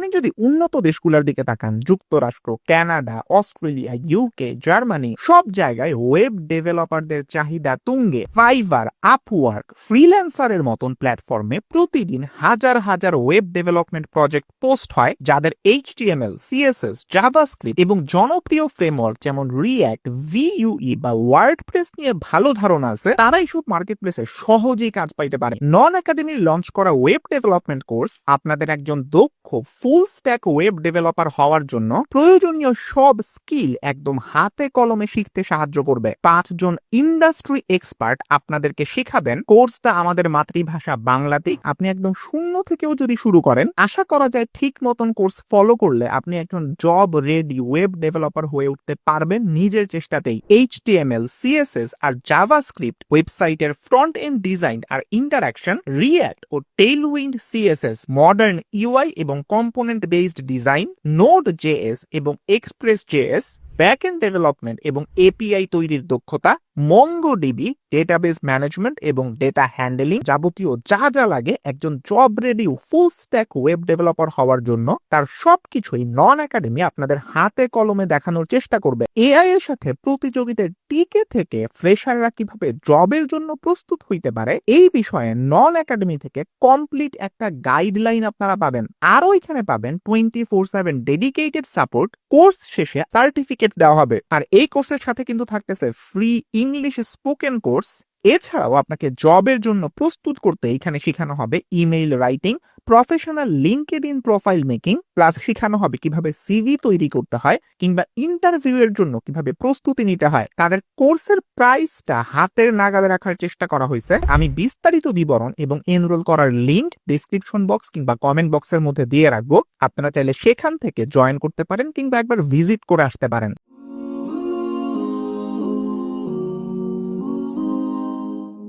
আপনি যদি উন্নত দেশগুলোর দিকে তাকান, যুক্তরাষ্ট্র, কানাডা, অস্ট্রেলিয়া, ইউকে, জার্মানি, সব জায়গায় ওয়েব ডেভেলপারদের চাহিদা তুঙ্গে। ফাইবার, আপওয়ার্ক, ফ্রিল্যান্সারের মতন প্ল্যাটফর্মে প্রতিদিন হাজার হাজার ওয়েব ডেভেলপমেন্ট প্রজেক্ট পোস্ট হয়, যাদের HTML, CSS, জাভাস্ক্রিপ্ট এবং জনপ্রিয় ফ্রেমওয়ার্ক যেমন রিঅ্যাক্ট, ভিইউই বা ওয়ার্ডপ্রেস নিয়ে ভালো ধারণা আছে। তারা এইসব মার্কেটপ্লেসে সহজেই কাজ পাইতে পারে। নন একাডেমি লঞ্চ করা ওয়েব ডেভেলপমেন্ট কোর্স আপনাদের একজন দক্ষ ফুল স্ট্যাক ওয়েব ডেভেলপার হওয়ার জন্য প্রয়োজনীয় সব স্কিল একদম হাতে কলমে শিখতে সাহায্য করবে। 5 জন ইন্ডাস্ট্রি এক্সপার্ট আপনাদেরকে শেখাবেন। কোর্সটা আমাদের মাতৃভাষা বাংলাতেই। আপনি একদম শূন্য থেকেও যদি শুরু করেন, আশা করা যায় ঠিক মতন কোর্স ফলো করলে আপনি একজন জব রেডি ওয়েব ডেভেলপার হয়ে উঠতে পারবেন নিজের চেষ্টাতেই। HTML, CSS আর জাভাস্ক্রিপ্ট, ওয়েবসাইটের ফ্রন্ট এন্ড ডিজাইন আর ইন্টারঅ্যাকশন, রিঅ্যাক্ট ও টেইলউইন্ড CSS, মডার্ন UI এবং কম্পোনেন্ট বেসড ডিজাইন, Node.js এবং Express.js, ব্যাকএন্ড ডেভেলপমেন্ট এবং API তৈরির দক্ষতা, MongoDB, ডেটাবেস ম্যানেজমেন্ট এবং ডেটা হ্যান্ডলিং, যাবতীয় যা যা লাগে একজন job ready full stack web developer হওয়ার জন্য, তার সবকিছুই নন একাডেমি আপনাদের হাতে কলমে দেখানোর চেষ্টা করবে। AI এর সাথে প্রতিযোগিতায় টিকে থেকে ফ্রেশাররা কিভাবে জবের জন্য প্রস্তুত হইতে পারে, এই বিষয়ে নন একাডেমি থেকে কমপ্লিট একটা গাইডলাইন আপনারা পাবেন। আরও এখানে পাবেন 24/7 ডেডিকেটেড সাপোর্ট। কোর্স শেষে সার্টিফিকেট দেওয়া হবে। আর এই কোর্সের সাথে কিন্তু থাকতেছে ফ্রি ইংলিশ স্পোকেন কোর্স। এছাড়াও আপনাকে জবের জন্য প্রস্তুত করতে এখানে শেখানো হবে email writing, professional LinkedIn profile making, plus শেখানো হবে কিভাবে সিভি তৈরি করতে হয় কিংবা ইন্টারভিউ এর জন্য কিভাবে প্রস্তুতি নিতে হয়। তাদের কোর্সের প্রাইসটা হাতের নাগালে রাখার চেষ্টা করা হয়েছে। আমি বিস্তারিত বিবরণ এবং এনরোল করার লিঙ্ক ডেসক্রিপশন বক্স কিংবা কমেন্ট বক্সের মধ্যে দিয়ে রাখবো। আপনারা চাইলে সেখান থেকে জয়েন করতে পারেন কিংবা একবার ভিজিট করে আসতে পারেন।